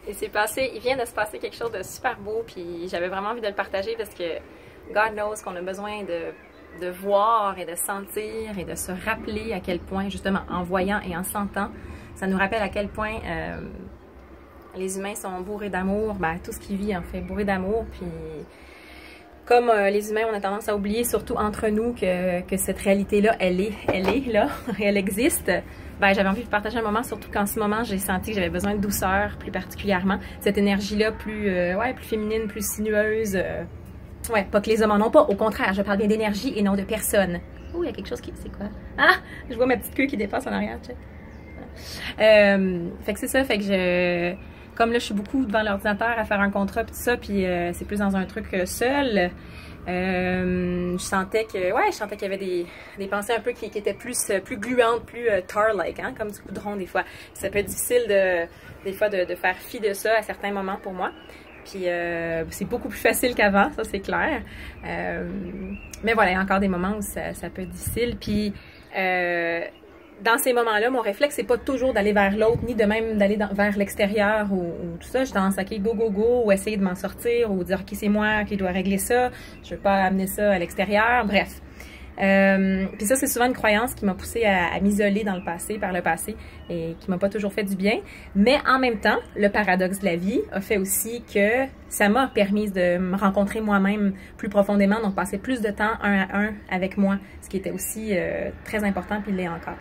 Il vient de se passer quelque chose de super beau, puis j'avais vraiment envie de le partager parce que God knows qu'on a besoin de voir et de sentir et de se rappeler à quel point, justement, en voyant et en sentant, ça nous rappelle à quel point les humains sont bourrés d'amour, ben, tout ce qui vit en fait, bourré d'amour, puis comme les humains, on a tendance à oublier, surtout entre nous, que cette réalité-là, elle est là, elle existe. Ben, j'avais envie de partager un moment, surtout qu'en ce moment, j'ai senti que j'avais besoin de douceur, plus particulièrement. Cette énergie-là, plus féminine, plus sinueuse. Ouais, pas que les hommes en ont pas, au contraire, je parle bien d'énergie et non de personne. Oh, il y a quelque chose qui... C'est quoi? Ah! Je vois ma petite queue qui dépasse en arrière, check. Fait que c'est ça, fait que comme là, je suis beaucoup devant l'ordinateur à faire un contrat pis tout ça, puis c'est plus dans un truc seul. Je sentais qu'il y avait des pensées un peu qui étaient plus gluantes, plus tar-like, hein, comme du goudron des fois. Ça peut être difficile des fois de faire fi de ça à certains moments pour moi. Puis c'est beaucoup plus facile qu'avant, ça c'est clair. Mais voilà, il y a encore des moments où ça peut être difficile. Puis dans ces moments-là, mon réflexe, c'est pas toujours d'aller vers l'autre, ni de même d'aller vers l'extérieur ou tout ça. J'ai tendance à go, go, go, ou essayer de m'en sortir, ou dire, OK, c'est moi qui dois régler ça, je veux pas amener ça à l'extérieur, bref. Puis ça, c'est souvent une croyance qui m'a poussée à m'isoler par le passé, et qui m'a pas toujours fait du bien. Mais en même temps, le paradoxe de la vie a fait aussi que ça m'a permis de me rencontrer moi-même plus profondément, donc passer plus de temps un à un avec moi, ce qui était aussi très important, puis il l'est encore.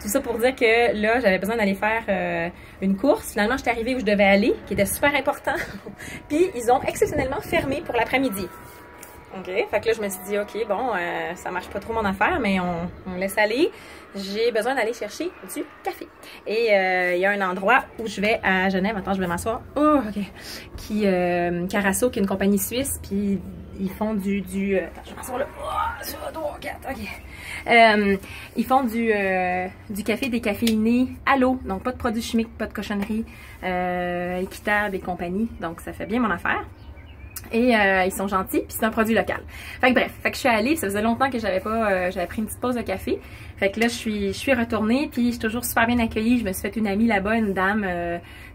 Tout ça pour dire que là, j'avais besoin d'aller faire une course. Finalement, j'étais arrivée où je devais aller, qui était super important. Puis, ils ont exceptionnellement fermé pour l'après-midi. OK, fait que là, je me suis dit, OK, bon, ça marche pas trop mon affaire, mais on laisse aller. J'ai besoin d'aller chercher du café. Et il y a un endroit où je vais à Genève. Attends, je vais m'asseoir. Oh, OK. Carasso, qui est une compagnie suisse, puis ils font attends, je vais m'asseoir là. Oh, ça, 3, 4, OK. Ils font du café décaféiné à l'eau. Donc, pas de produits chimiques, pas de cochonneries, équitable et compagnie. Donc, ça fait bien mon affaire. Et ils sont gentils, puis c'est un produit local. Fait que bref, que je suis allée, ça faisait longtemps que j'avais pris une petite pause de café. Fait que là, je suis retournée, puis je suis toujours super bien accueillie. Je me suis fait une amie là-bas, une dame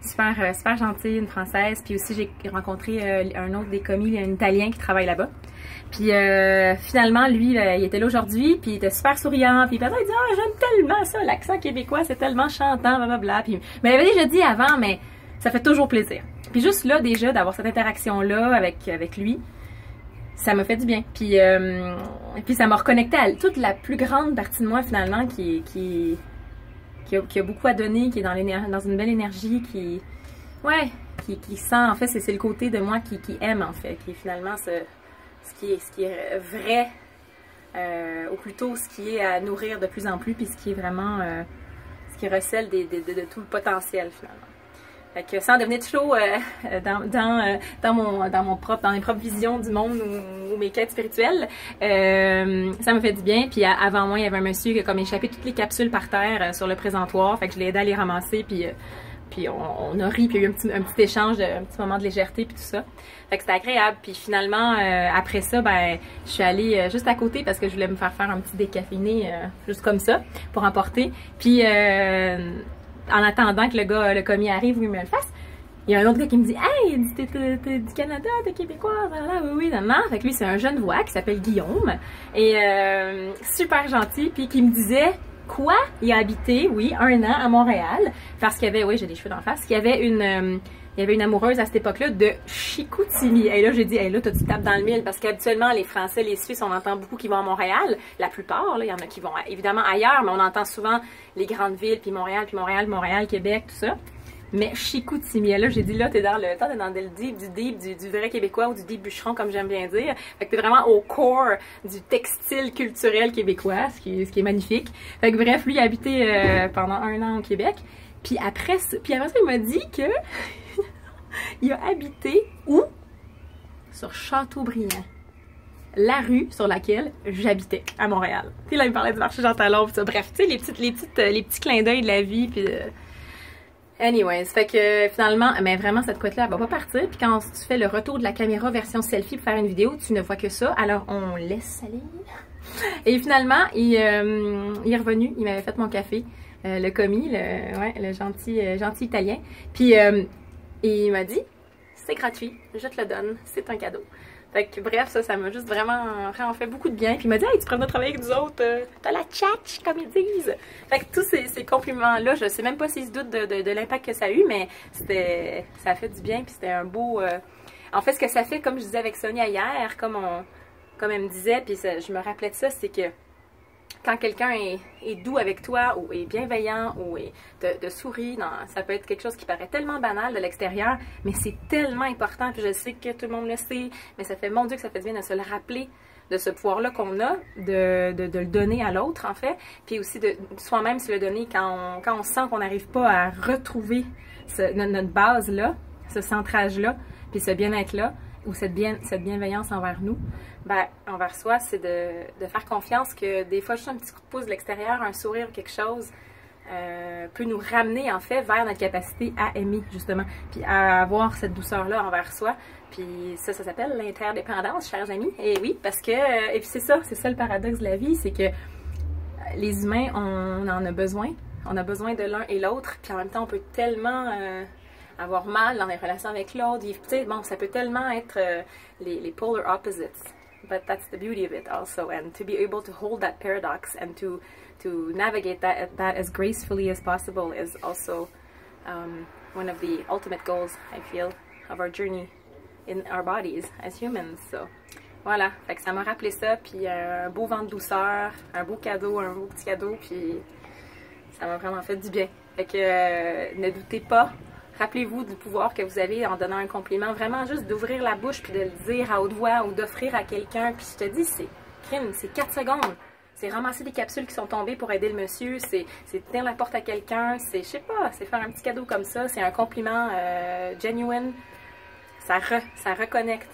super gentille, une Française. Puis aussi, j'ai rencontré un autre des commis, un Italien qui travaille là-bas. Puis finalement, lui, il était là aujourd'hui, puis il était super souriant. Puis il dit « Ah, j'aime tellement ça, l'accent québécois, c'est tellement chantant, blablabla. » Puis mais il avait déjà dit avant, mais ça fait toujours plaisir. Puis juste là, déjà, d'avoir cette interaction-là avec lui, ça m'a fait du bien. Puis ça m'a reconnecté à toute la plus grande partie de moi, finalement, qui a beaucoup à donner, qui est dans une belle énergie, qui sent, en fait, c'est le côté de moi qui aime, en fait, qui est finalement ce qui est vrai, ou plutôt ce qui est à nourrir de plus en plus, puis ce qui est vraiment, ce qui recèle de tout le potentiel, finalement. Fait que sans devenir chaud dans mes propres visions du monde ou mes quêtes spirituelles, ça me fait du bien. Puis avant moi, il y avait un monsieur qui a comme échappé toutes les capsules par terre sur le présentoir. Fait que je l'ai aidé à les ramasser. Puis on a ri, puis il y a eu un petit échange, un petit moment de légèreté, puis tout ça. Fait que c'était agréable. Puis finalement, après ça, ben, je suis allée juste à côté parce que je voulais me faire un petit décaféiné juste comme ça pour emporter. Puis en attendant que le commis arrive ou il me le fasse, il y a un autre gars qui me dit « Hey, t'es du Canada, t'es québécois, oui, non. » Fait que lui, c'est un jeune voix qui s'appelle Guillaume, et super gentil, puis qui me disait quoi? Il a habité, oui, 1 an à Montréal, parce qu'il y avait, oui, j'ai des cheveux d'en face, qu'il y avait une amoureuse à cette époque-là de Chicoutimi. Et là, j'ai dit, hey, là, tu tapes dans le mille, parce qu'habituellement, les Français, les Suisses, on entend beaucoup qui vont à Montréal. La plupart, là, il y en a qui vont évidemment ailleurs, mais on entend souvent les grandes villes, puis Montréal, Québec, tout ça. Mais Chicoutimi, là, j'ai dit, là, t'es dans le deep du vrai Québécois ou du deep bûcheron, comme j'aime bien dire. Fait que t'es vraiment au core du textile culturel québécois, ce qui est magnifique. Fait que bref, lui, il a habité pendant 1 an au Québec. Puis après ça, il m'a dit que il a habité où? Sur Châteaubriand. La rue sur laquelle j'habitais à Montréal. Tu sais, là, il me parlait du marché Jean Talon, pis ça. Bref, tu sais, les petits clins d'œil de la vie, puis anyways, fait que finalement, mais vraiment, cette couette-là, elle va pas partir. Puis quand tu fais le retour de la caméra version selfie pour faire une vidéo, tu ne vois que ça. Alors, on laisse aller. Et finalement, il est revenu. Il m'avait fait mon café. Le commis, le gentil Italien. Puis, Et il m'a dit, c'est gratuit, je te le donne, c'est un cadeau. Fait que bref, ça m'a juste vraiment fait beaucoup de bien. Puis il m'a dit, hey, tu pourrais travailler avec nous autres, t'as la tchatch, comme ils disent. Fait que tous ces compliments-là, je sais même pas s'ils se doutent de l'impact que ça a eu, mais ça a fait du bien, puis c'était un beau... En fait, ce que ça fait, comme je disais avec Sonia hier, comme elle me disait, puis je me rappelais de ça, c'est que quand quelqu'un est doux avec toi, ou est bienveillant, ou te sourit, ça peut être quelque chose qui paraît tellement banal de l'extérieur, mais c'est tellement important, puis je sais que tout le monde le sait, mais ça fait, mon Dieu, que ça fait du bien de se le rappeler, de ce pouvoir-là qu'on a, de le donner à l'autre, en fait, puis aussi de soi-même se le donner quand on sent qu'on n'arrive pas à retrouver notre base-là, ce centrage-là, puis ce bien-être-là, ou cette bienveillance envers nous, ben, envers soi, c'est de faire confiance que des fois, juste un petit coup de pouce de l'extérieur, un sourire, quelque chose, peut nous ramener, en fait, vers notre capacité à aimer, justement, puis à avoir cette douceur-là envers soi. Puis ça s'appelle l'interdépendance, chers amis. Et oui, parce que, et puis c'est ça le paradoxe de la vie, c'est que les humains, on en a besoin. On a besoin de l'un et l'autre, puis en même temps, on peut tellement... avoir mal dans les relations avec l'autre. Tu sais, bon, ça peut tellement être les polar opposites. But that's the beauty of it also. And to be able to hold that paradox and to navigate that as gracefully as possible is also one of the ultimate goals, I feel, of our journey in our bodies as humans. So, voilà. Fait que ça m'a rappelé ça, puis un beau vent de douceur, un beau cadeau, un beau petit cadeau, puis ça m'a vraiment fait du bien. Fait que ne doutez pas. Rappelez-vous du pouvoir que vous avez en donnant un compliment. Vraiment, juste d'ouvrir la bouche puis de le dire à haute voix ou d'offrir à quelqu'un. Puis je te dis, c'est 4 secondes. C'est ramasser des capsules qui sont tombées pour aider le monsieur. C'est tenir la porte à quelqu'un. C'est, je sais pas, c'est faire un petit cadeau comme ça. C'est un compliment genuine. Ça reconnecte.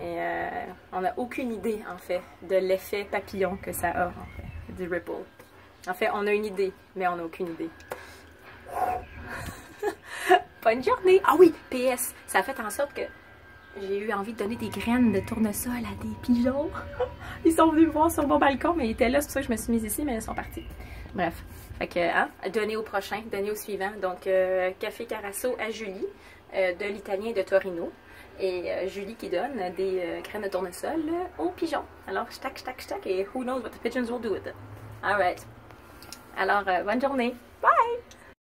Et on n'a aucune idée, en fait, de l'effet papillon que ça a, en fait, du ripple. En fait, on a une idée, mais on n'a aucune idée. Bonne journée! Ah oui, PS, ça a fait en sorte que j'ai eu envie de donner des graines de tournesol à des pigeons. Ils sont venus me voir sur mon balcon, mais ils étaient là, c'est pour ça que je me suis mise ici, mais ils sont partis. Bref, fait que, hein, donner au prochain, donner au suivant. Donc, Café Carasso à Julie, de l'Italien de Torino. Et Julie qui donne des graines de tournesol aux pigeons. Alors, tac, et who knows what the pigeons will do with it. Alright. Alors, bonne journée. Bye!